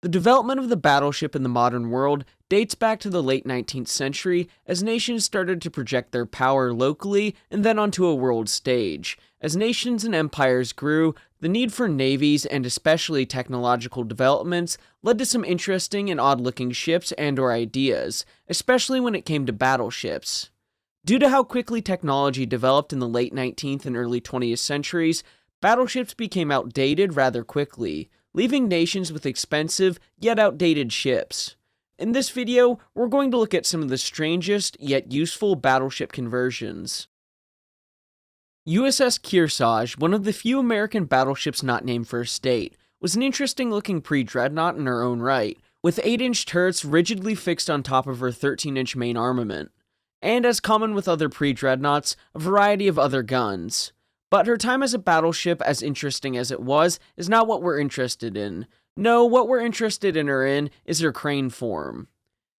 The development of the battleship in the modern world dates back to the late 19th century as nations started to project their power locally and then onto a world stage. As nations and empires grew, the need for navies and especially technological developments led to some interesting and odd-looking ships and/or ideas, especially when it came to battleships. Due to how quickly technology developed in the late 19th and early 20th centuries, battleships became outdated rather quickly, leaving nations with expensive, yet outdated ships. In this video, we're going to look at some of the strangest, yet useful battleship conversions. USS Kearsarge, one of the few American battleships not named for a state, was an interesting looking pre-dreadnought in her own right, with 8-inch turrets rigidly fixed on top of her 13-inch main armament, and as common with other pre-dreadnoughts, a variety of other guns. But her time as a battleship, as interesting as it was, is not what we're interested in. No, what we're interested in her in is her crane form.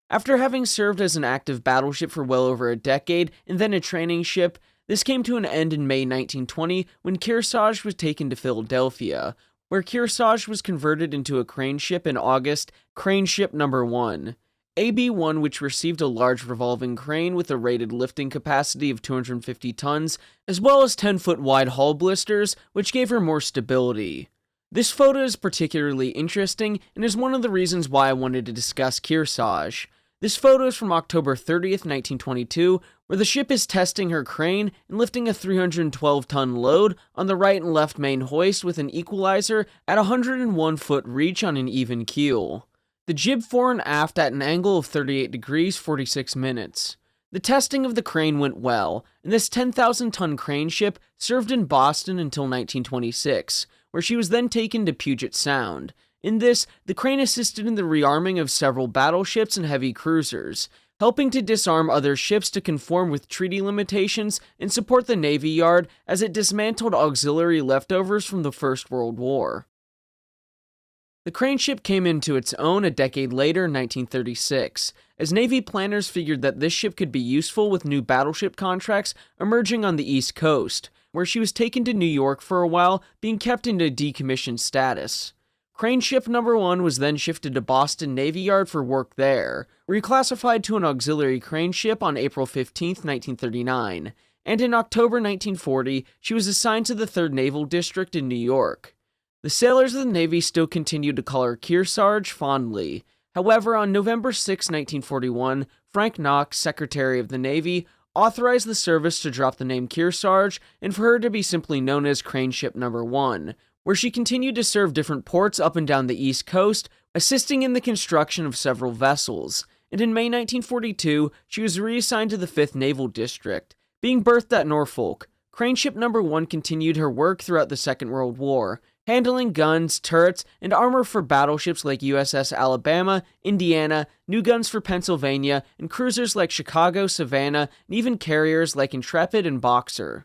After having served as an active battleship for well over a decade, and then a training ship, this came to an end in May 1920 when Kearsarge was taken to Philadelphia, where Kearsarge was converted into a crane ship in August, Crane Ship No. 1. AB-1, which received a large revolving crane with a rated lifting capacity of 250 tons, as well as 10-foot wide hull blisters, which gave her more stability. This photo is particularly interesting and is one of the reasons why I wanted to discuss Kearsarge. This photo is from October 30th, 1922, where the ship is testing her crane and lifting a 312-ton load on the right and left main hoist with an equalizer at 101-foot reach on an even keel. The jib fore and aft at an angle of 38 degrees 46 minutes. The testing of the crane went well, and this 10,000-ton crane ship served in Boston until 1926, where she was then taken to Puget Sound. In this, the crane assisted in the rearming of several battleships and heavy cruisers, helping to disarm other ships to conform with treaty limitations and support the Navy Yard as it dismantled auxiliary leftovers from the First World War. The crane ship came into its own a decade later in 1936, as Navy planners figured that this ship could be useful with new battleship contracts emerging on the East Coast, where she was taken to New York for a while, being kept in a decommissioned status. Crane Ship No. 1 was then shifted to Boston Navy Yard for work there, reclassified to an auxiliary crane ship on April 15, 1939, and in October 1940, she was assigned to the 3rd Naval District in New York. The sailors of the Navy still continued to call her Kearsarge fondly. However, on November 6, 1941, Frank Knox, Secretary of the Navy, authorized the service to drop the name Kearsarge and for her to be simply known as Crane Ship No. 1, where she continued to serve different ports up and down the East Coast, assisting in the construction of several vessels. And in May 1942, she was reassigned to the 5th Naval District. Being berthed at Norfolk, Crane Ship No. 1 continued her work throughout the Second World War, handling guns, turrets, and armor for battleships like USS Alabama, Indiana, new guns for Pennsylvania, and cruisers like Chicago, Savannah, and even carriers like Intrepid and Boxer.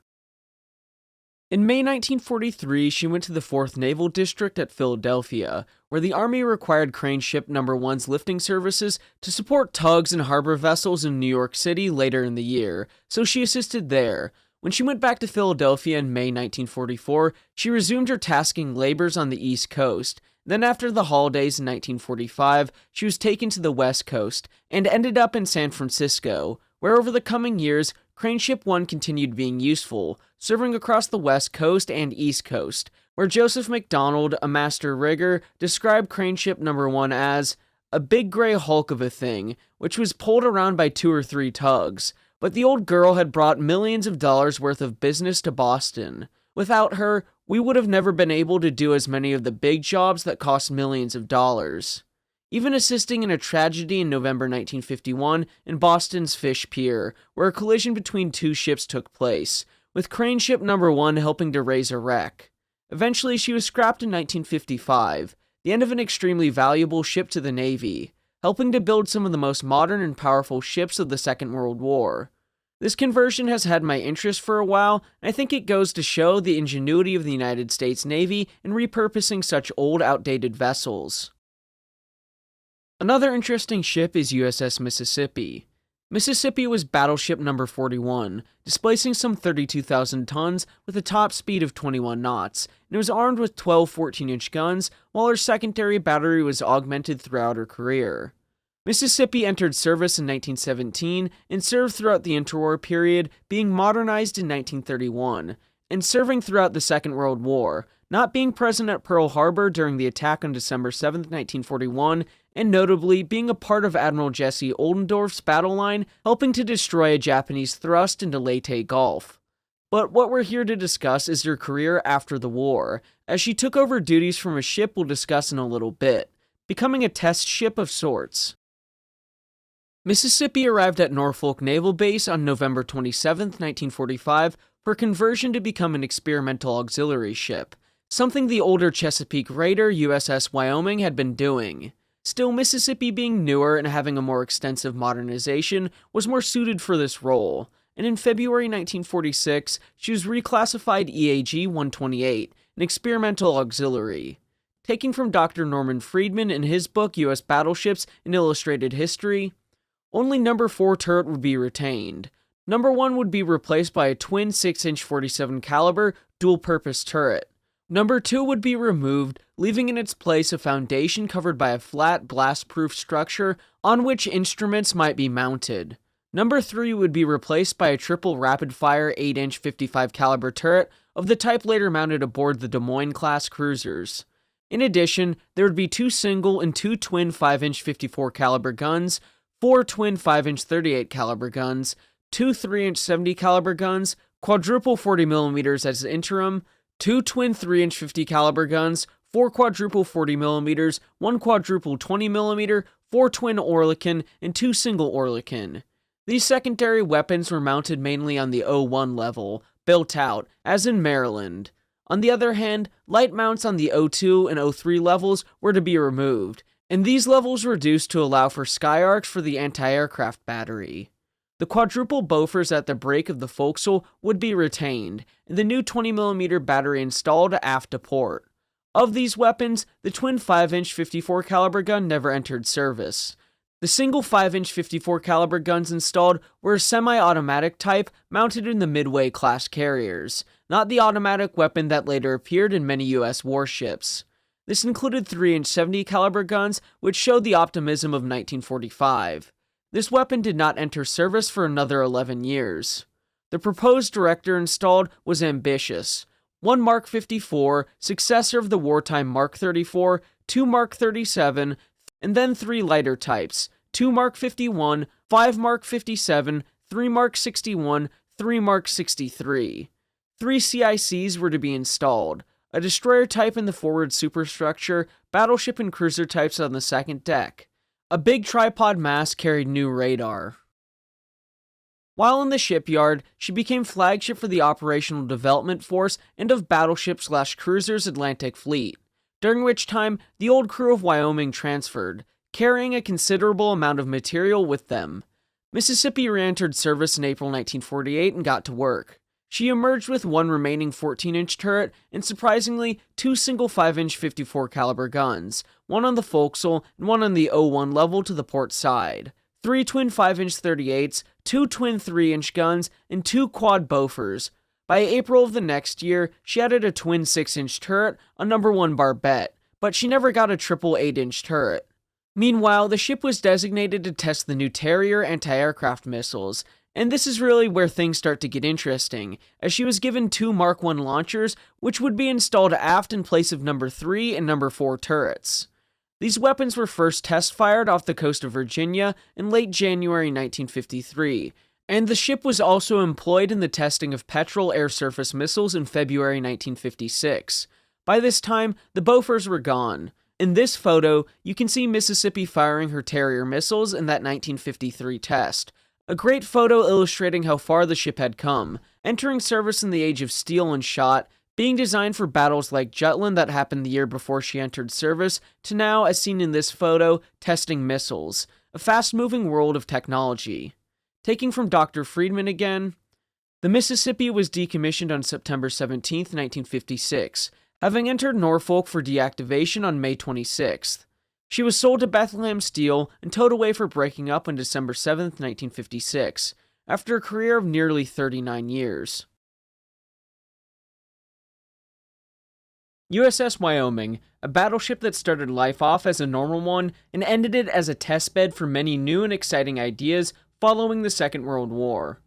In May 1943, she went to the 4th Naval District at Philadelphia, where the Army required Crane Ship No. 1's lifting services to support tugs and harbor vessels in New York City later in the year, so she assisted there. When she went back to Philadelphia in May 1944, she resumed her tasking labors on the East Coast. Then after the holidays in 1945, she was taken to the West Coast and ended up in San Francisco, where over the coming years, Crane Ship 1 continued being useful, serving across the West Coast and East Coast, where Joseph McDonald, a master rigger, described Crane Ship No. 1 as a big gray hulk of a thing, which was pulled around by 2 or 3 tugs. But the old girl had brought millions of dollars worth of business to Boston. Without her, we would have never been able to do as many of the big jobs that cost millions of dollars. Even assisting in a tragedy in November 1951 in Boston's Fish Pier, where a collision between 2 ships took place, with Crane Ship No. 1 helping to raise a wreck. Eventually, she was scrapped in 1955, the end of an extremely valuable ship to the Navy, helping to build some of the most modern and powerful ships of the Second World War. This conversion has had my interest for a while, and I think it goes to show the ingenuity of the United States Navy in repurposing such old, outdated vessels. Another interesting ship is USS Mississippi. Mississippi was battleship number 41, displacing some 32,000 tons with a top speed of 21 knots, and it was armed with 12 14-inch guns, while her secondary battery was augmented throughout her career. Mississippi entered service in 1917 and served throughout the interwar period, being modernized in 1931, and serving throughout the Second World War, not being present at Pearl Harbor during the attack on December 7, 1941, and notably being a part of Admiral Jesse Oldendorf's battle line, helping to destroy a Japanese thrust into Leyte Gulf. But what we're here to discuss is her career after the war, as she took over duties from a ship we'll discuss in a little bit, becoming a test ship of sorts. Mississippi arrived at Norfolk Naval Base on November 27, 1945, for conversion to become an experimental auxiliary ship, something the older Chesapeake Raider USS Wyoming had been doing. Still, Mississippi being newer and having a more extensive modernization was more suited for this role, and in February 1946, she was reclassified EAG-128, an experimental auxiliary. Taking from Dr. Norman Friedman in his book U.S. Battleships, An Illustrated History, only number 4 turret would be retained. Number 1 would be replaced by a twin 6-inch 47 caliber dual-purpose turret. Number 2 would be removed, leaving in its place a foundation covered by a flat, blast-proof structure on which instruments might be mounted. Number 3 would be replaced by a triple rapid-fire 8-inch 55 caliber turret of the type later mounted aboard the Des Moines-class cruisers. In addition, there would be 2 single and 2 twin 5-inch 54 caliber guns, 4 twin 5-inch 38 caliber guns, 2 3-inch 70 caliber guns, quadruple 40mm as interim, 2 twin 3-inch 50 caliber guns, 4 quadruple 40mm, 1 quadruple 20mm, 4 twin Oerlikon, and 2 single Oerlikon. These secondary weapons were mounted mainly on the O1 level, built out, as in Maryland. On the other hand, light mounts on the O2 and O3 levels were to be removed, and these levels reduced to allow for sky arcs for the anti-aircraft battery. The quadruple Bofors at the break of the forecastle would be retained, and the new 20mm battery installed aft to port. Of these weapons, the twin 5-inch 54 caliber gun never entered service. The single 5-inch 54 caliber guns installed were a semi-automatic type mounted in the Midway class carriers, not the automatic weapon that later appeared in many US warships. This included 3-inch 70 caliber guns, which showed the optimism of 1945. This weapon did not enter service for another 11 years. The proposed director installed was ambitious. 1 Mark 54, successor of the wartime Mark 34, 2 Mark 37, and then 3 lighter types, 2 Mark 51, 5 Mark 57, 3 Mark 61, 3 Mark 63. 3 CICs were to be installed, a destroyer type in the forward superstructure, battleship and cruiser types on the second deck. A big tripod mast carried new radar. While in the shipyard, she became flagship for the Operational Development Force and of Battleship/Cruisers Atlantic Fleet, during which time the old crew of Wyoming transferred, carrying a considerable amount of material with them. Mississippi re-entered service in April 1948 and got to work. She emerged with 1 remaining 14-inch turret and surprisingly 2 single 5-inch 54 caliber guns, 1 on the forecastle and 1 on the O1 level to the port side, 3 twin 5-inch 38s, 2 twin 3-inch guns, and 2 quad Bofors. By April of the next year, she added a twin 6-inch turret, a number 1 barbette, but she never got a triple 8-inch turret. Meanwhile, the ship was designated to test the new Terrier anti-aircraft missiles, and this is really where things start to get interesting, as she was given 2 Mark I launchers, which would be installed aft in place of number 3 and number 4 turrets. These weapons were first test-fired off the coast of Virginia in late January 1953, and the ship was also employed in the testing of Petrel air-surface missiles in February 1956. By this time, the Bofors were gone. In this photo, you can see Mississippi firing her Terrier missiles in that 1953 test. A great photo illustrating how far the ship had come, entering service in the age of steel and shot, being designed for battles like Jutland that happened the year before she entered service, to now, as seen in this photo, testing missiles, a fast-moving world of technology. Taking from Dr. Friedman again, the Mississippi was decommissioned on September 17, 1956, having entered Norfolk for deactivation on May 26th. She was sold to Bethlehem Steel and towed away for breaking up on December 7, 1956, after a career of nearly 39 years. USS Wyoming, a battleship that started life off as a normal one and ended it as a testbed for many new and exciting ideas following the Second World War.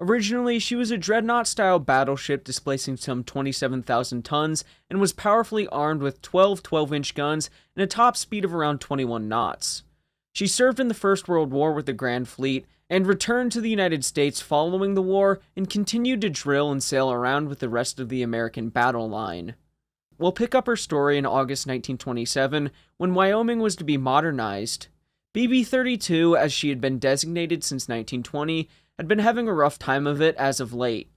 Originally, she was a dreadnought-style battleship displacing some 27,000 tons and was powerfully armed with 12 12-inch guns and a top speed of around 21 knots. She served in the First World War with the Grand Fleet and returned to the United States following the war and continued to drill and sail around with the rest of the American battle line. We'll pick up her story in August 1927 when Wyoming was to be modernized. BB-32, as she had been designated since 1920, had been having a rough time of it as of late.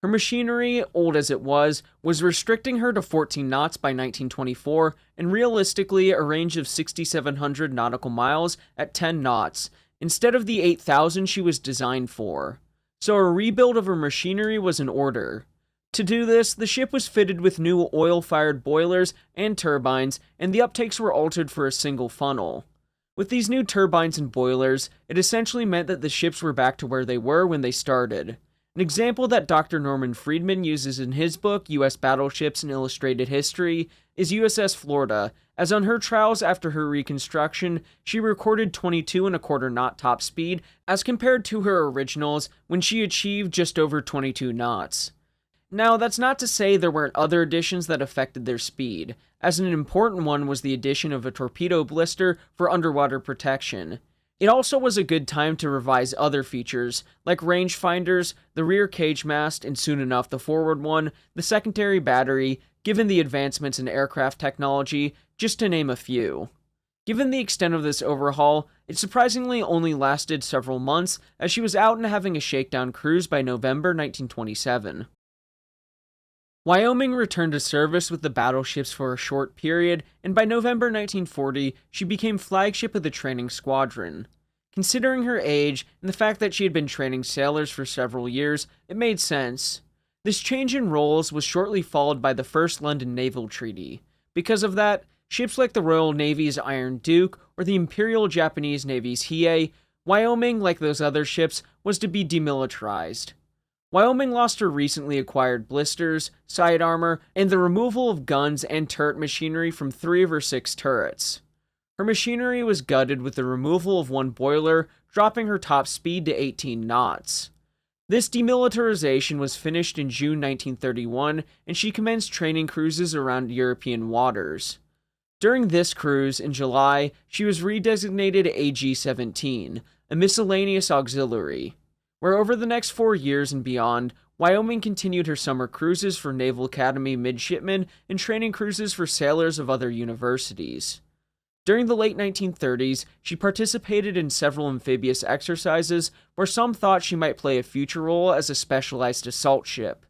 Her machinery, old as it was restricting her to 14 knots by 1924 and realistically a range of 6,700 nautical miles at 10 knots, instead of the 8,000 she was designed for. So a rebuild of her machinery was in order. To do this, the ship was fitted with new oil-fired boilers and turbines, and the uptakes were altered for a single funnel. With these new turbines and boilers, it essentially meant that the ships were back to where they were when they started. An example that Dr. Norman Friedman uses in his book, U.S. Battleships and Illustrated History, is USS Florida, as on her trials after her reconstruction, she recorded 22¼ knot top speed as compared to her originals when she achieved just over 22 knots. Now, that's not to say there weren't other additions that affected their speed, as an important one was the addition of a torpedo blister for underwater protection. It also was a good time to revise other features, like rangefinders, the rear cage mast, and soon enough the forward one, the secondary battery, given the advancements in aircraft technology, just to name a few. Given the extent of this overhaul, it surprisingly only lasted several months, as she was out and having a shakedown cruise by November 1927. Wyoming returned to service with the battleships for a short period, and by November 1940, she became flagship of the training squadron. Considering her age, and the fact that she had been training sailors for several years, it made sense. This change in roles was shortly followed by the First London Naval Treaty. Because of that, ships like the Royal Navy's Iron Duke or the Imperial Japanese Navy's Hiei, Wyoming, like those other ships, was to be demilitarized. Wyoming lost her recently acquired blisters, side armor, and the removal of guns and turret machinery from 3 of her 6 turrets. Her machinery was gutted with the removal of one boiler, dropping her top speed to 18 knots. This demilitarization was finished in June 1931, and she commenced training cruises around European waters. During this cruise, in July, she was redesignated AG-17, a miscellaneous auxiliary, where over the next 4 years and beyond, Wyoming continued her summer cruises for Naval Academy midshipmen and training cruises for sailors of other universities. During the late 1930s, she participated in several amphibious exercises where some thought she might play a future role as a specialized assault ship.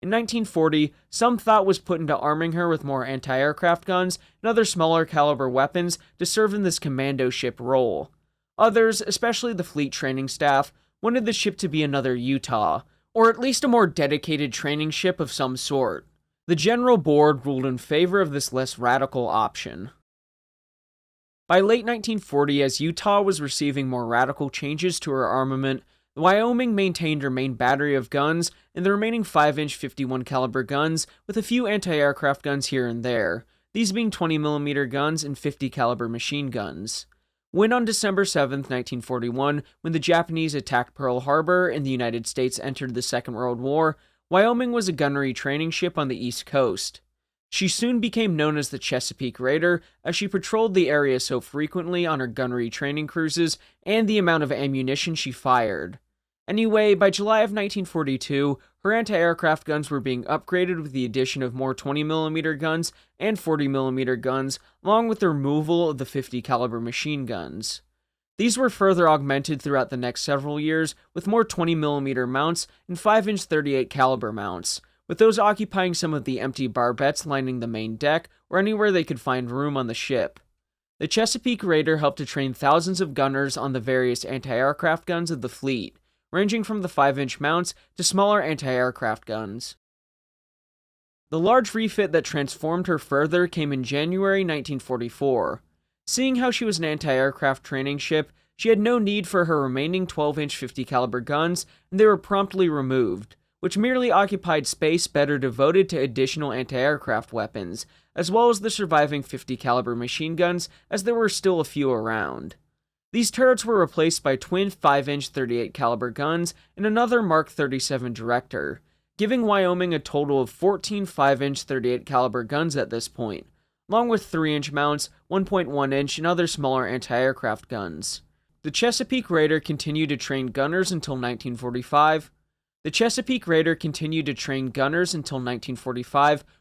In 1940, some thought was put into arming her with more anti-aircraft guns and other smaller caliber weapons to serve in this commando ship role. Others, especially the fleet training staff, wanted the ship to be another Utah, or at least a more dedicated training ship of some sort. The General Board ruled in favor of this less radical option. By late 1940, as Utah was receiving more radical changes to her armament, Wyoming maintained her main battery of guns and the remaining 5-inch 51 caliber guns with a few anti-aircraft guns here and there, these being 20mm guns and 50 caliber machine guns. When on December 7, 1941, when the Japanese attacked Pearl Harbor and the United States entered the Second World War, Wyoming was a gunnery training ship on the East Coast. She soon became known as the Chesapeake Raider, as she patrolled the area so frequently on her gunnery training cruises and the amount of ammunition she fired. Anyway, by July of 1942, her anti-aircraft guns were being upgraded with the addition of more 20mm guns and 40mm guns, along with the removal of the 50 caliber machine guns. These were further augmented throughout the next several years with more 20mm mounts and 5-inch 38 caliber mounts, with those occupying some of the empty barbettes lining the main deck or anywhere they could find room on the ship. The Chesapeake Raider helped to train thousands of gunners on the various anti-aircraft guns of the fleet, ranging from the 5-inch mounts to smaller anti-aircraft guns. The large refit that transformed her further came in January 1944. Seeing how she was an anti-aircraft training ship, she had no need for her remaining 12-inch 50 caliber guns, and they were promptly removed, which merely occupied space better devoted to additional anti-aircraft weapons, as well as the surviving 50 caliber machine guns, as there were still a few around. These turrets were replaced by twin 5-inch 38 caliber guns and another Mark 37 Director, giving Wyoming a total of 14 5-inch 38 caliber guns at this point, along with 3-inch mounts, 1.1-inch, and other smaller anti-aircraft guns. The Chesapeake Raider continued to train gunners until 1945.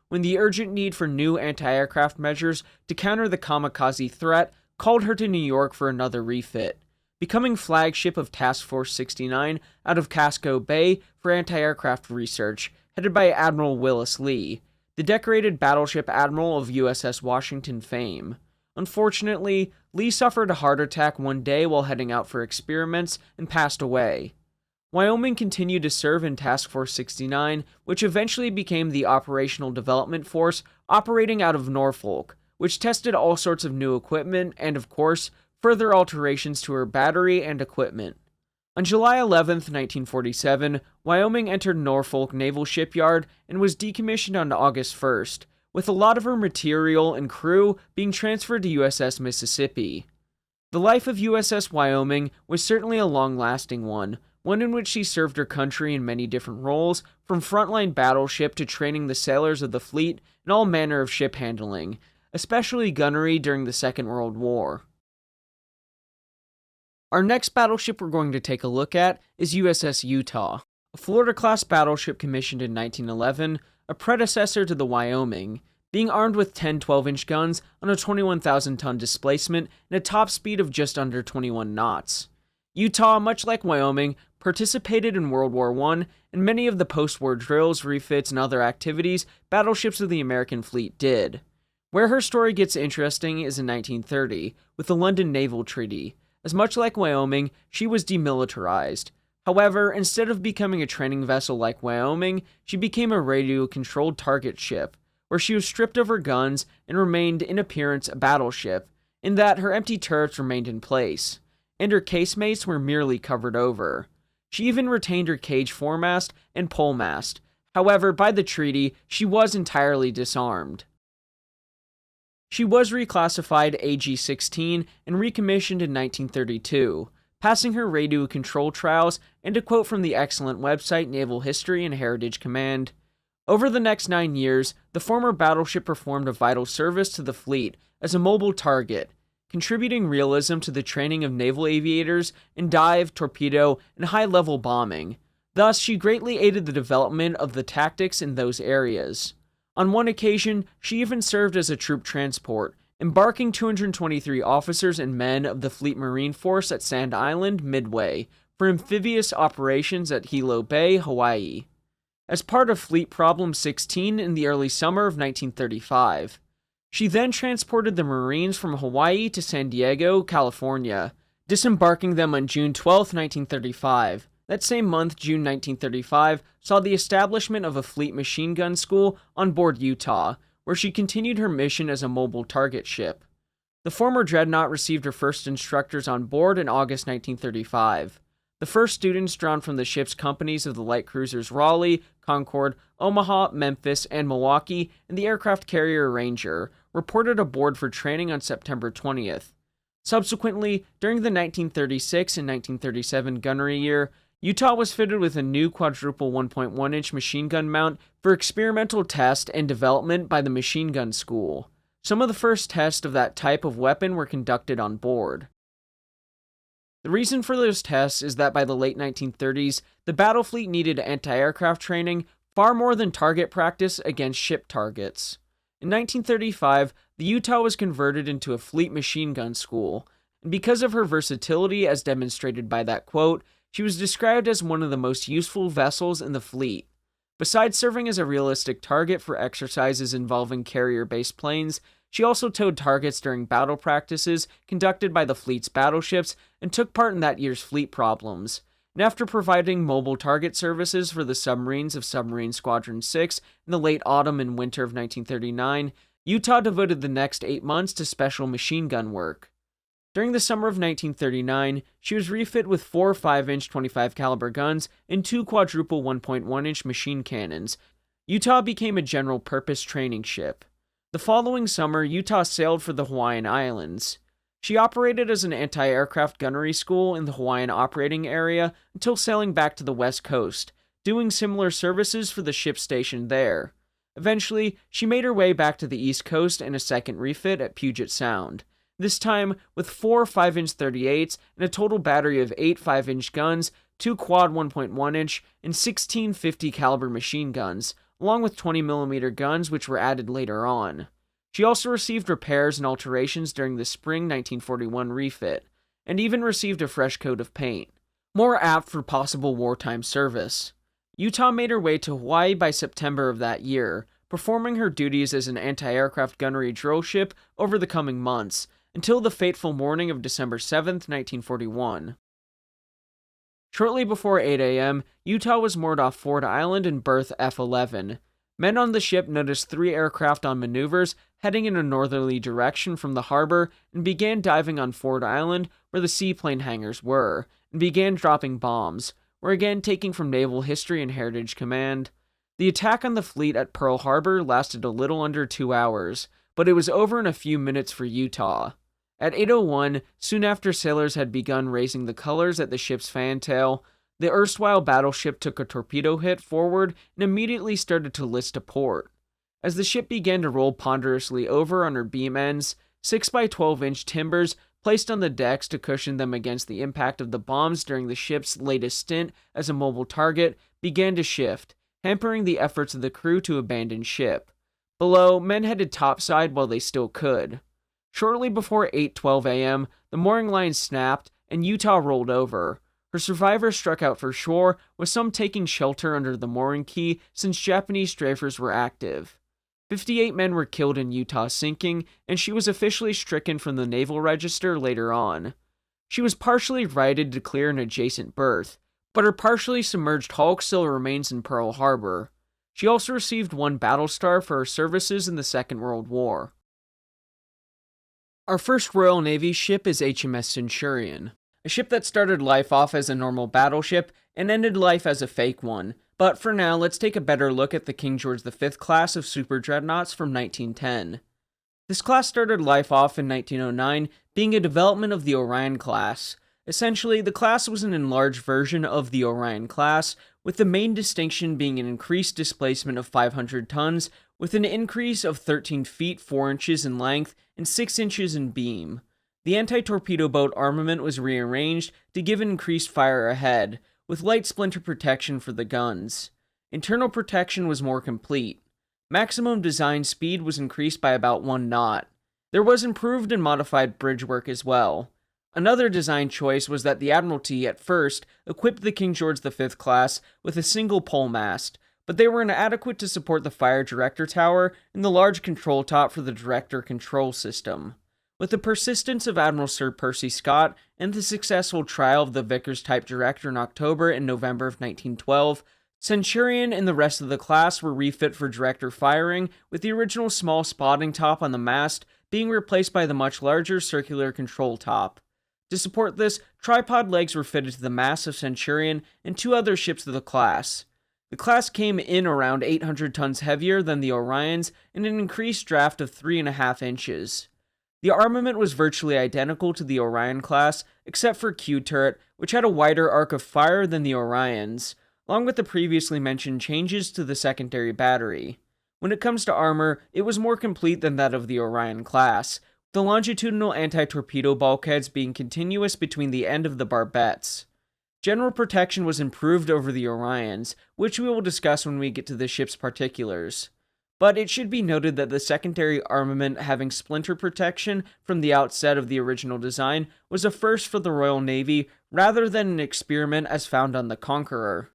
When the urgent need for new anti-aircraft measures to counter the kamikaze threat called her to New York for another refit, becoming flagship of Task Force 69 out of Casco Bay for anti-aircraft research, headed by Admiral Willis Lee, the decorated battleship admiral of USS Washington fame. Unfortunately, Lee suffered a heart attack one day while heading out for experiments and passed away. Wyoming continued to serve in Task Force 69, which eventually became the Operational Development Force operating out of Norfolk, which tested all sorts of new equipment and, of course, further alterations to her battery and equipment. On July 11, 1947, Wyoming entered Norfolk Naval Shipyard and was decommissioned on August 1st, with a lot of her material and crew being transferred to USS Mississippi. The life of USS Wyoming was certainly a long-lasting one in which she served her country in many different roles, from frontline battleship to training the sailors of the fleet in all manner of ship handling, especially gunnery during the Second World War. Our next battleship we're going to take a look at is USS Utah, a Florida-class battleship commissioned in 1911, a predecessor to the Wyoming, being armed with 10 12-inch guns on a 21,000-ton displacement and a top speed of just under 21 knots. Utah, much like Wyoming, participated in World War I and many of the post-war drills, refits, and other activities battleships of the American fleet did. Where her story gets interesting is in 1930, with the London Naval Treaty, as much like Wyoming, she was demilitarized. However, instead of becoming a training vessel like Wyoming, she became a radio-controlled target ship, where she was stripped of her guns and remained in appearance a battleship, in that her empty turrets remained in place, and her casemates were merely covered over. She even retained her cage foremast and polemast. However, by the treaty, she was entirely disarmed. She was reclassified AG-16 and recommissioned in 1932, passing her radio control trials, and a quote from the excellent website Naval History and Heritage Command, "Over the next 9 years, the former battleship performed a vital service to the fleet as a mobile target, contributing realism to the training of naval aviators in dive, torpedo, and high-level bombing. Thus, she greatly aided the development of the tactics in those areas. On one occasion, she even served as a troop transport, embarking 223 officers and men of the Fleet Marine Force at Sand Island, Midway, for amphibious operations at Hilo Bay, Hawaii, as part of Fleet Problem 16 in the early summer of 1935. She then transported the Marines from Hawaii to San Diego, California, disembarking them on June 12, 1935. That same month, June 1935, saw the establishment of a fleet machine gun school on board Utah, where she continued her mission as a mobile target ship. The former dreadnought received her first instructors on board in August 1935. The first students drawn from the ship's companies of the light cruisers Raleigh, Concord, Omaha, Memphis, and Milwaukee, and the aircraft carrier Ranger, reported aboard for training on September 20th. Subsequently, during the 1936 and 1937 gunnery year, Utah was fitted with a new quadruple 1.1-inch machine gun mount for experimental test and development by the Machine Gun School. Some of the first tests of that type of weapon were conducted on board. The reason for those tests is that by the late 1930s, the battle fleet needed anti-aircraft training far more than target practice against ship targets. In 1935, the Utah was converted into a fleet machine gun school, and because of her versatility as demonstrated by that quote, she was described as one of the most useful vessels in the fleet. Besides serving as a realistic target for exercises involving carrier-based planes, she also towed targets during battle practices conducted by the fleet's battleships and took part in that year's fleet problems. And after providing mobile target services for the submarines of Submarine Squadron 6 in the late autumn and winter of 1939, Utah devoted the next 8 months to special machine gun work. During the summer of 1939, she was refit with 4 5-inch 25 caliber guns and 2 quadruple 1.1-inch machine cannons. Utah became a general-purpose training ship. The following summer, Utah sailed for the Hawaiian Islands. She operated as an anti-aircraft gunnery school in the Hawaiian operating area until sailing back to the west coast, doing similar services for the ships stationed there. Eventually, she made her way back to the east coast in a second refit at Puget Sound, this time with 4 5-inch 38s and a total battery of 8 5-inch guns, 2 quad 1.1-inch, and 16 50 caliber machine guns, along with 20mm guns which were added later on. She also received repairs and alterations during the spring 1941 refit, and even received a fresh coat of paint, more apt for possible wartime service. Utah made her way to Hawaii by September of that year, performing her duties as an anti-aircraft gunnery drill ship over the coming months, until the fateful morning of December 7, 1941. Shortly before 8 a.m., Utah was moored off Ford Island in berth F-11. Men on the ship noticed 3 aircraft on maneuvers heading in a northerly direction from the harbor and began diving on Ford Island where the seaplane hangars were, and began dropping bombs, or again taking from Naval History and Heritage Command. The attack on the fleet at Pearl Harbor lasted a little under 2 hours, but it was over in a few minutes for Utah. At 8:01, soon after sailors had begun raising the colors at the ship's fantail, the erstwhile battleship took a torpedo hit forward and immediately started to list to port. As the ship began to roll ponderously over on her beam ends, 6 by 12-inch timbers placed on the decks to cushion them against the impact of the bombs during the ship's latest stint as a mobile target began to shift, hampering the efforts of the crew to abandon ship. Below, men headed topside while they still could. Shortly before 8:12 a.m., the mooring line snapped and Utah rolled over. Her survivors struck out for shore, with some taking shelter under the mooring key since Japanese strafers were active. 58 men were killed in Utah's sinking, and she was officially stricken from the Naval Register later on. She was partially righted to clear an adjacent berth, but her partially submerged hulk still remains in Pearl Harbor. She also received 1 battle star for her services in the Second World War. Our first Royal Navy ship is HMS Centurion, a ship that started life off as a normal battleship and ended life as a fake one. But for now, let's take a better look at the King George V class of super dreadnoughts from 1910. This class started life off in 1909, being a development of the Orion class. Essentially, the class was an enlarged version of the Orion class, with the main distinction being an increased displacement of 500 tons, with an increase of 13 feet 4 inches in length and 6 inches in beam. The anti-torpedo boat armament was rearranged to give increased fire ahead, with light splinter protection for the guns. Internal protection was more complete. Maximum design speed was increased by about 1 knot. There was improved and modified bridge work as well. Another design choice was that the Admiralty, at first, equipped the King George V class with a single pole mast, but they were inadequate to support the fire director tower and the large control top for the director control system. With the persistence of Admiral Sir Percy Scott and the successful trial of the Vickers-type director in October and November of 1912, Centurion and the rest of the class were refit for director firing, with the original small spotting top on the mast being replaced by the much larger circular control top. To support this, tripod legs were fitted to the masts of Centurion and 2 other ships of the class. The class came in around 800 tons heavier than the Orions and an increased draft of 3.5 inches. The armament was virtually identical to the Orion class, except for Q turret, which had a wider arc of fire than the Orions, along with the previously mentioned changes to the secondary battery. When it comes to armor, it was more complete than that of the Orion class, the longitudinal anti-torpedo bulkheads being continuous between the end of the barbettes. General protection was improved over the Orions, which we will discuss when we get to the ship's particulars. But it should be noted that the secondary armament having splinter protection from the outset of the original design was a first for the Royal Navy rather than an experiment as found on the Conqueror.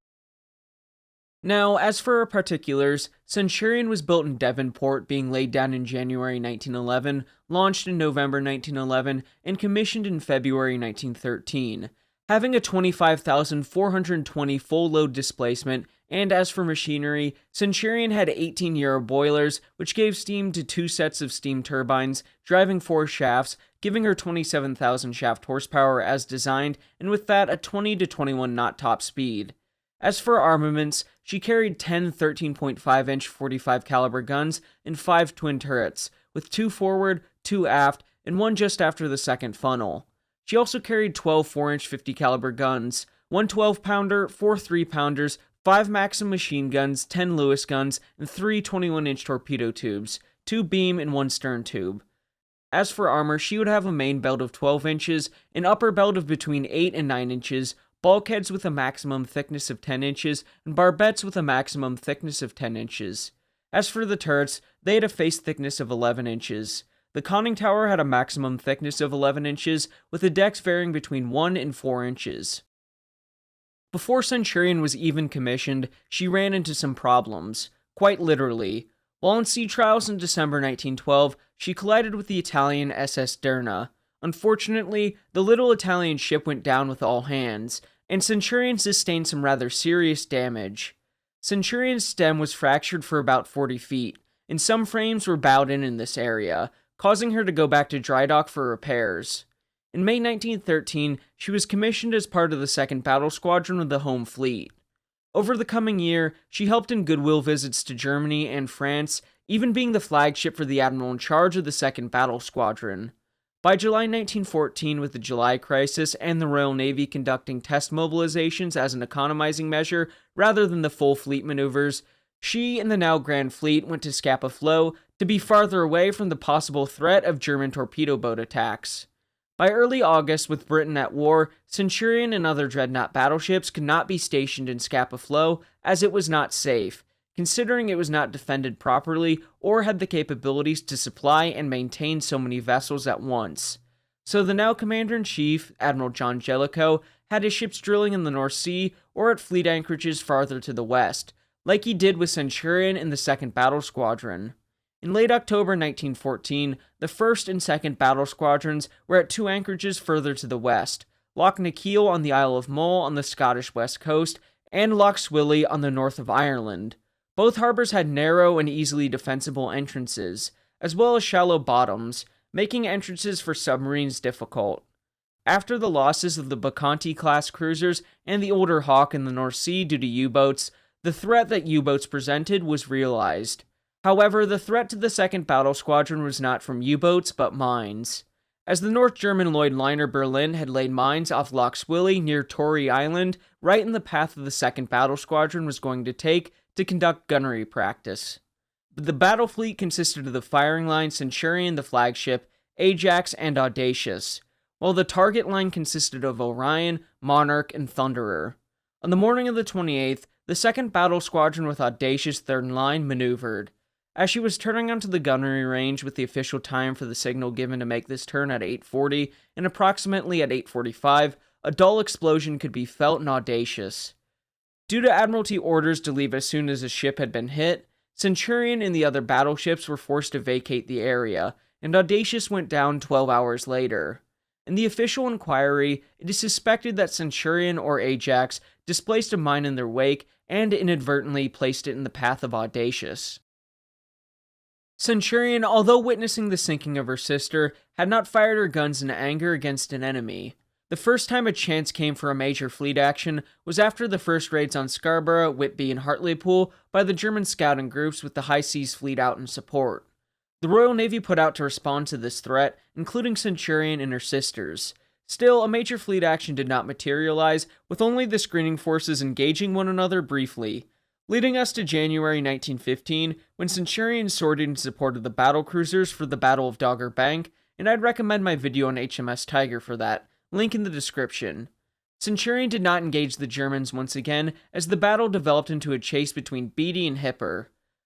Now, as for our particulars, Centurion was built in Devonport, being laid down in January 1911, launched in November 1911, and commissioned in February 1913. Having a 25,420 full load displacement and as for machinery, Centurion had 18-year boilers, which gave steam to 2 sets of steam turbines, driving 4 shafts, giving her 27,000 shaft horsepower as designed, and with that a 20 to 21 knot top speed. As for armaments, she carried 10 13.5-inch 45 caliber guns and 5 twin turrets, with 2 forward, 2 aft, and 1 just after the second funnel. She also carried 12 4-inch 50 caliber guns, 1 12-pounder, 4 3-pounders, 5 Maxim machine guns, 10 Lewis guns, and 3 21-inch torpedo tubes, 2 beam and 1 stern tube. As for armor, she would have a main belt of 12 inches, an upper belt of between 8 and 9 inches, bulkheads with a maximum thickness of 10 inches, and barbettes with a maximum thickness of 10 inches. As for the turrets, they had a face thickness of 11 inches. The conning tower had a maximum thickness of 11 inches, with the decks varying between 1 and 4 inches. Before Centurion was even commissioned, she ran into some problems, quite literally. While on sea trials in December 1912, she collided with the Italian SS Derna. Unfortunately, the little Italian ship went down with all hands, and Centurion sustained some rather serious damage. Centurion's stem was fractured for about 40 feet, and some frames were bowed in this area, causing her to go back to dry dock for repairs. In May 1913, she was commissioned as part of the 2nd Battle Squadron of the Home Fleet. Over the coming year, she helped in goodwill visits to Germany and France, even being the flagship for the admiral in charge of the 2nd Battle Squadron. By July 1914, with the July crisis and the Royal Navy conducting test mobilizations as an economizing measure rather than the full fleet maneuvers, she and the now Grand Fleet went to Scapa Flow to be farther away from the possible threat of German torpedo boat attacks. By early August, with Britain at war, Centurion and other dreadnought battleships could not be stationed in Scapa Flow as it was not safe, considering it was not defended properly or had the capabilities to supply and maintain so many vessels at once. So the now Commander-in-Chief, Admiral John Jellicoe, had his ships drilling in the North Sea or at fleet anchorages farther to the west, like he did with Centurion in the 2nd Battle Squadron. In late October 1914, the 1st and 2nd Battle Squadrons were at 2 anchorages further to the west, Loch Nakiel on the Isle of Mull on the Scottish west coast, and Loch Swilly on the north of Ireland. Both harbors had narrow and easily defensible entrances, as well as shallow bottoms, making entrances for submarines difficult. After the losses of the Bacanti-class cruisers and the older Hawk in the North Sea due to U-boats, the threat that U-boats presented was realized. However, the threat to the 2nd Battle Squadron was not from U-boats, but mines. As the North German Lloyd liner Berlin had laid mines off Loch Swilly near Tory Island, right in the path of the 2nd Battle Squadron was going to take to conduct gunnery practice. The battle fleet consisted of the firing line Centurion, the flagship, Ajax, and Audacious, while the target line consisted of Orion, Monarch, and Thunderer. On the morning of the 28th, the 2nd Battle Squadron with Audacious' 3rd line maneuvered. As she was turning onto the gunnery range with the official time for the signal given to make this turn at 8:40, and approximately at 8:45, a dull explosion could be felt in Audacious. Due to Admiralty orders to leave as soon as the ship had been hit, Centurion and the other battleships were forced to vacate the area, and Audacious went down 12 hours later. In the official inquiry, it is suspected that Centurion or Ajax displaced a mine in their wake and inadvertently placed it in the path of Audacious. Centurion, although witnessing the sinking of her sister, had not fired her guns in anger against an enemy. The first time a chance came for a major fleet action was after the first raids on Scarborough, Whitby, and Hartlepool by the German scouting groups with the High Seas Fleet out in support. The Royal Navy put out to respond to this threat, including Centurion and her sisters. Still, a major fleet action did not materialize, with only the screening forces engaging one another briefly, leading us to January 1915, when Centurion sorted in support of the battle cruisers for the Battle of Dogger Bank, and I'd recommend my video on HMS Tiger for that, link in the description. Centurion did not engage the Germans once again, as the battle developed into a chase between Beatty and Hipper.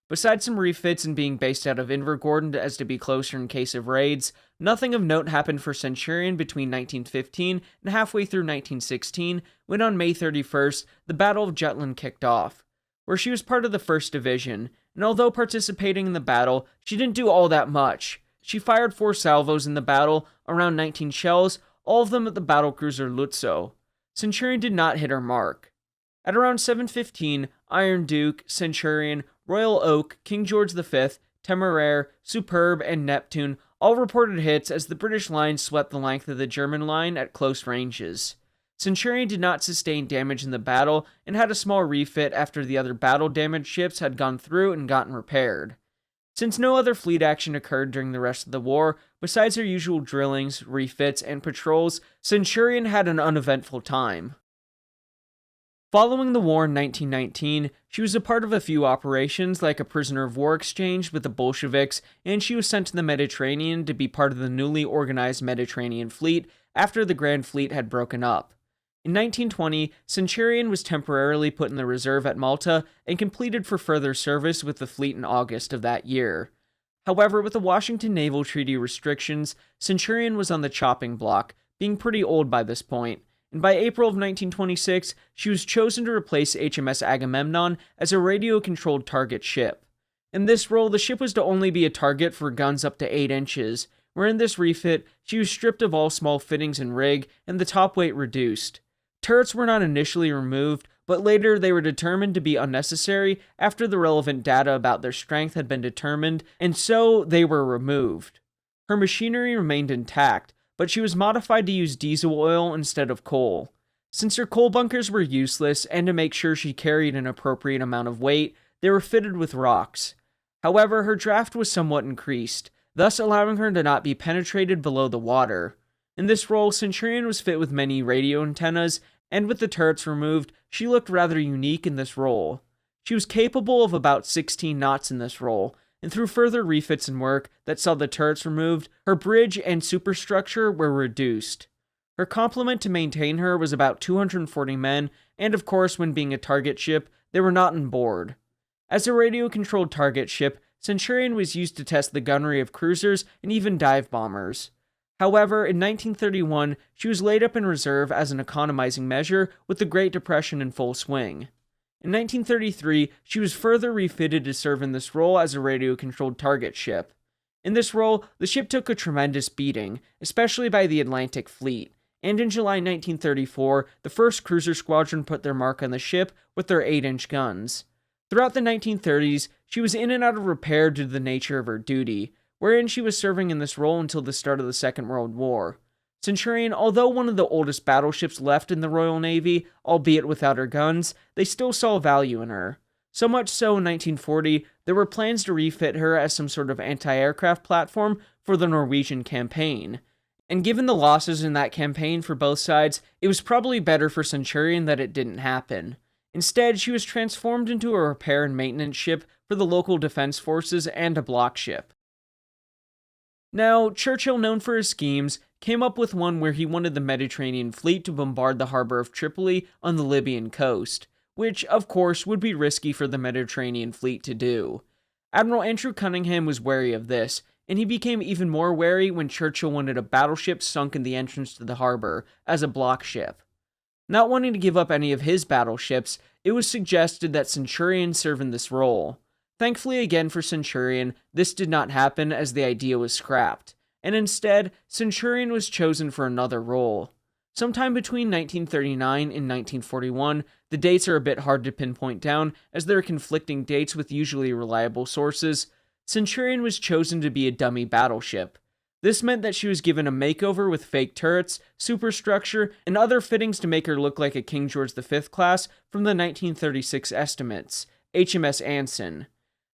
Besides some refits and being based out of Invergordon as to be closer in case of raids, nothing of note happened for Centurion between 1915 and halfway through 1916, when on May 31st, the Battle of Jutland kicked off, where she was part of the 1st Division, and although participating in the battle, she didn't do all that much. She fired 4 salvos in the battle, around 19 shells, all of them at the battlecruiser Lutzow. Centurion did not hit her mark. At around 7:15, Iron Duke, Centurion, Royal Oak, King George V, Temeraire, Superb, and Neptune all reported hits as the British line swept the length of the German line at close ranges. Centurion did not sustain damage in the battle and had a small refit after the other battle-damaged ships had gone through and gotten repaired. Since no other fleet action occurred during the rest of the war, besides their usual drillings, refits, and patrols, Centurion had an uneventful time. Following the war in 1919, she was a part of a few operations like a prisoner of war exchange with the Bolsheviks, and she was sent to the Mediterranean to be part of the newly organized Mediterranean Fleet after the Grand Fleet had broken up. In 1920, Centurion was temporarily put in the reserve at Malta and completed for further service with the fleet in August of that year. However, with the Washington Naval Treaty restrictions, Centurion was on the chopping block, being pretty old by this point, and by April of 1926, she was chosen to replace HMS Agamemnon as a radio-controlled target ship. In this role, the ship was to only be a target for guns up to 8 inches, where in this refit, she was stripped of all small fittings and rig, and the top weight reduced. Turrets were not initially removed, but later they were determined to be unnecessary after the relevant data about their strength had been determined, and so they were removed. Her machinery remained intact, but she was modified to use diesel oil instead of coal. Since her coal bunkers were useless, and to make sure she carried an appropriate amount of weight, they were fitted with rocks. However, her draft was somewhat increased, thus allowing her to not be penetrated below the water. In this role, Centurion was fit with many radio antennas, and with the turrets removed, she looked rather unique in this role. She was capable of about 16 knots in this role, and through further refits and work that saw the turrets removed, her bridge and superstructure were reduced. Her complement to maintain her was about 240 men, and of course, when being a target ship, they were not on board. As a radio-controlled target ship, Centurion was used to test the gunnery of cruisers and even dive bombers. However, in 1931, she was laid up in reserve as an economizing measure with the Great Depression in full swing. In 1933, she was further refitted to serve in this role as a radio-controlled target ship. In this role, the ship took a tremendous beating, especially by the Atlantic Fleet, and in July 1934, the 1st Cruiser Squadron put their mark on the ship with their 8-inch guns. Throughout the 1930s, she was in and out of repair due to the nature of her duty, wherein she was serving in this role until the start of the Second World War. Centurion, although one of the oldest battleships left in the Royal Navy, albeit without her guns, they still saw value in her. So much so in 1940, there were plans to refit her as some sort of anti-aircraft platform for the Norwegian campaign. And given the losses in that campaign for both sides, it was probably better for Centurion that it didn't happen. Instead, she was transformed into a repair and maintenance ship for the local defense forces and a block ship. Now, Churchill, known for his schemes, came up with one where he wanted the Mediterranean fleet to bombard the harbor of Tripoli on the Libyan coast, which, of course, would be risky for the Mediterranean fleet to do. Admiral Andrew Cunningham was wary of this, and he became even more wary when Churchill wanted a battleship sunk in the entrance to the harbor as a block ship. Not wanting to give up any of his battleships, it was suggested that Centurion serve in this role. Thankfully again for Centurion, this did not happen as the idea was scrapped, and instead, Centurion was chosen for another role. Sometime between 1939 and 1941, the dates are a bit hard to pinpoint down as there are conflicting dates with usually reliable sources, Centurion was chosen to be a dummy battleship. This meant that she was given a makeover with fake turrets, superstructure, and other fittings to make her look like a King George V class from the 1936 estimates, HMS Anson.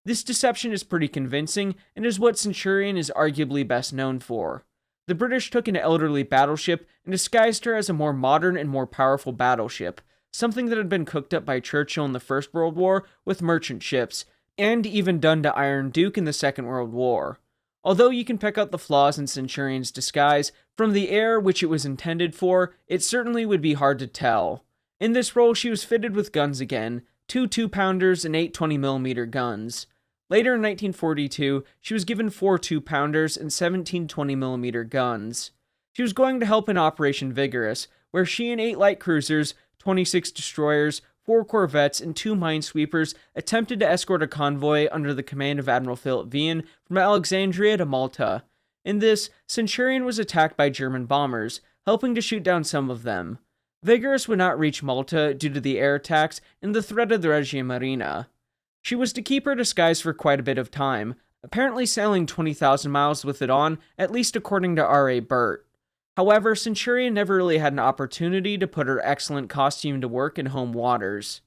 This deception is pretty convincing, and is what Centurion is arguably best known for. The British took an elderly battleship and disguised her as a more modern and more powerful battleship, something that had been cooked up by Churchill in the First World War with merchant ships, and even done to Iron Duke in the Second World War. Although you can pick out the flaws in Centurion's disguise, from the air which it was intended for, it certainly would be hard to tell. In this role, she was fitted with guns again, 2 2-pounders and 8 20mm guns. Later in 1942, she was given 4 2-pounders and 17 20mm guns. She was going to help in Operation Vigorous, where she and 8 light cruisers, 26 destroyers, 4 corvettes, and 2 minesweepers attempted to escort a convoy under the command of Admiral Philip Vian from Alexandria to Malta. In this, Centurion was attacked by German bombers, helping to shoot down some of them. Vigorous would not reach Malta due to the air attacks and the threat of the Regia Marina. She was to keep her disguise for quite a bit of time, apparently sailing 20,000 miles with it on, at least according to R.A. Burt. However, Centurion never really had an opportunity to put her excellent costume to work in home waters.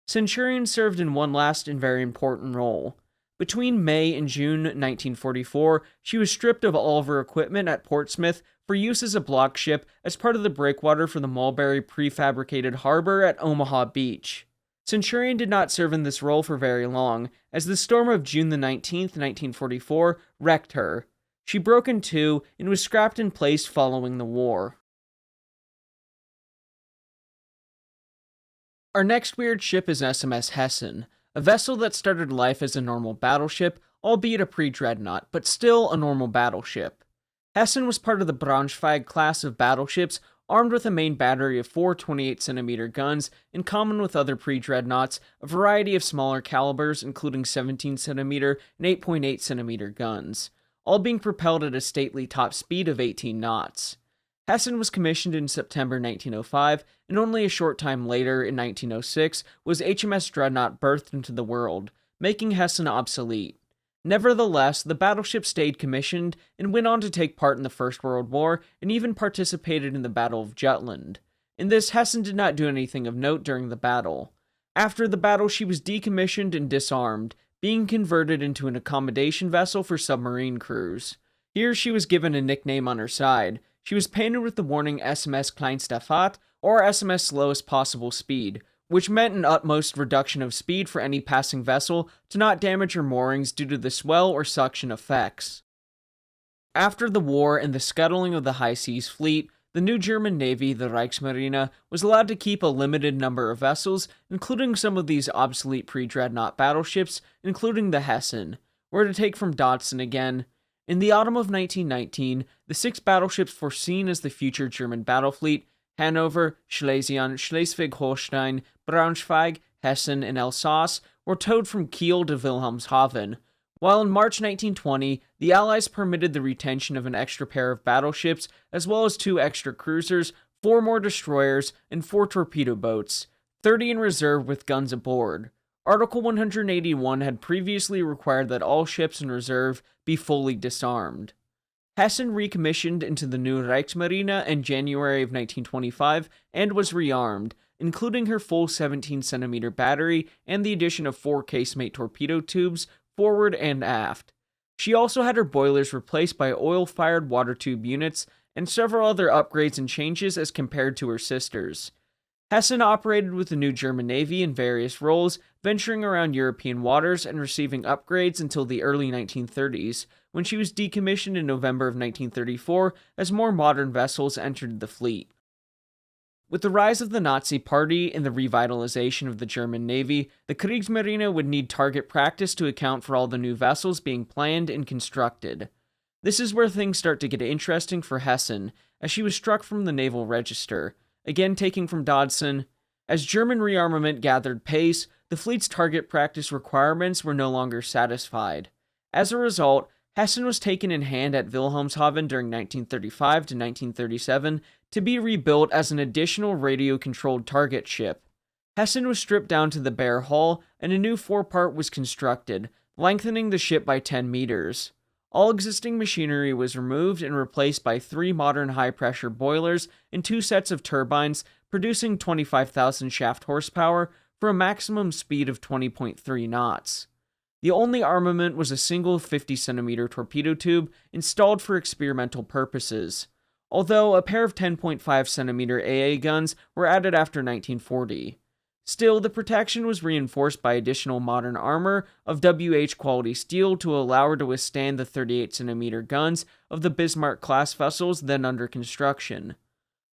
Centurion served in one last and very important role. Between May and June 1944, she was stripped of all of her equipment at Portsmouth for use as a block ship as part of the breakwater for the Mulberry prefabricated harbor at Omaha Beach. Centurion did not serve in this role for very long, as the storm of June the 19th, 1944, wrecked her. She broke in two and was scrapped in place following the war. Our next weird ship is SMS Hessen, a vessel that started life as a normal battleship, albeit a pre-dreadnought, but still a normal battleship. Hessen was part of the Braunschweig class of battleships, armed with a main battery of 4 28cm guns, in common with other pre-dreadnoughts, a variety of smaller calibers including 17cm and 8.8cm guns, all being propelled at a stately top speed of 18 knots. Hessen was commissioned in September 1905, and only a short time later, in 1906, was HMS Dreadnought birthed into the world, making Hessen obsolete. Nevertheless, the battleship stayed commissioned and went on to take part in the First World War and even participated in the Battle of Jutland. In this, Hessen did not do anything of note during the battle. After the battle, she was decommissioned and disarmed, being converted into an accommodation vessel for submarine crews. Here, she was given a nickname on her side. She was painted with the warning SMS Kleinste Fahrt, or SMS Slowest Possible Speed, which meant an utmost reduction of speed for any passing vessel to not damage her moorings due to the swell or suction effects. After the war and the scuttling of the high seas fleet, the new German Navy, the Reichsmarine, was allowed to keep a limited number of vessels, including some of these obsolete pre-dreadnought battleships, including the Hessen, were to take from Dodson again. In the autumn of 1919, the 6 battleships foreseen as the future German battle fleet, Hanover, Schlesien, Schleswig-Holstein, Braunschweig, Hessen, and Alsace, were towed from Kiel to Wilhelmshaven, while in March 1920, the Allies permitted the retention of an extra pair of battleships, as well as 2 extra cruisers, 4 more destroyers, and 4 torpedo boats, 30 in reserve with guns aboard. Article 181 had previously required that all ships in reserve be fully disarmed. Hessen recommissioned into the new Reichsmarine in January of 1925 and was rearmed, including her full 17cm battery and the addition of 4 casemate torpedo tubes forward and aft. She also had her boilers replaced by oil-fired water tube units and several other upgrades and changes as compared to her sisters. Hessen operated with the new German Navy in various roles, venturing around European waters and receiving upgrades until the early 1930s, when she was decommissioned in November of 1934 as more modern vessels entered the fleet. With the rise of the Nazi Party and the revitalization of the German Navy, the Kriegsmarine would need target practice to account for all the new vessels being planned and constructed. This is where things start to get interesting for Hessen, as she was struck from the Naval Register, again taking from Dodson. As German rearmament gathered pace, the fleet's target practice requirements were no longer satisfied. As a result, Hessen was taken in hand at Wilhelmshaven during 1935 to 1937 to be rebuilt as an additional radio-controlled target ship. Hessen was stripped down to the bare hull, and a new forepart was constructed, lengthening the ship by 10 meters. All existing machinery was removed and replaced by 3 modern high-pressure boilers and 2 sets of turbines, producing 25,000 shaft horsepower for a maximum speed of 20.3 knots. The only armament was a single 50cm torpedo tube installed for experimental purposes, although a pair of 10.5cm AA guns were added after 1940. Still, the protection was reinforced by additional modern armor of WH quality steel to allow her to withstand the 38cm guns of the Bismarck-class vessels then under construction.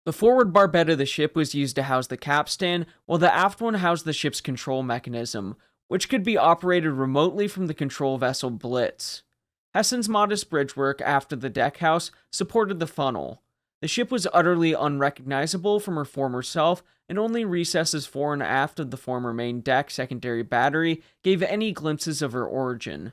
The forward barbette of the ship was used to house the capstan, while the aft one housed the ship's control mechanism, which could be operated remotely from the control vessel Blitz. Hessen's modest bridgework aft of the deckhouse supported the funnel. The ship was utterly unrecognizable from her former self, and only recesses fore and aft of the former main deck secondary battery gave any glimpses of her origin.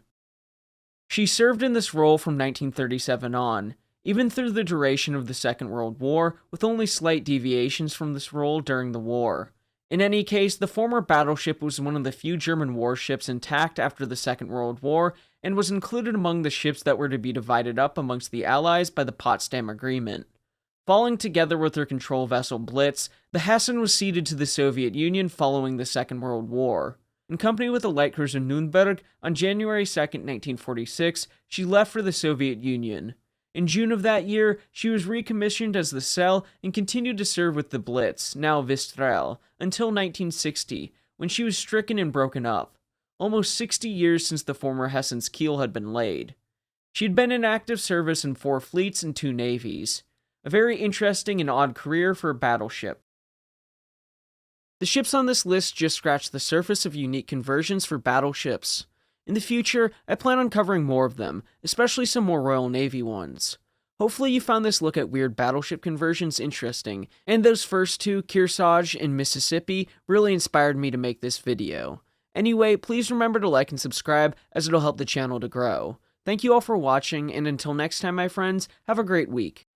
She served in this role from 1937 on. even through the duration of the Second World War, with only slight deviations from this role during the war. In any case, the former battleship was one of the few German warships intact after the Second World War, and was included among the ships that were to be divided up amongst the Allies by the Potsdam Agreement. Falling together with her control vessel Blitz, the Hessen was ceded to the Soviet Union following the Second World War. In company with the light cruiser Nürnberg, on January 2, 1946, she left for the Soviet Union. In June of that year, she was recommissioned as the Cell and continued to serve with the Blitz, now Vistral, until 1960, when she was stricken and broken up. Almost 60 years since the former Hessen's keel had been laid. She had been in active service in 4 fleets and 2 navies. A very interesting and odd career for a battleship. The ships on this list just scratch the surface of unique conversions for battleships. In the future, I plan on covering more of them, especially some more Royal Navy ones. Hopefully you found this look at weird battleship conversions interesting, and those first 2, Kearsarge and Mississippi, really inspired me to make this video. Anyway, please remember to like and subscribe, as it'll help the channel to grow. Thank you all for watching, and until next time my friends, have a great week.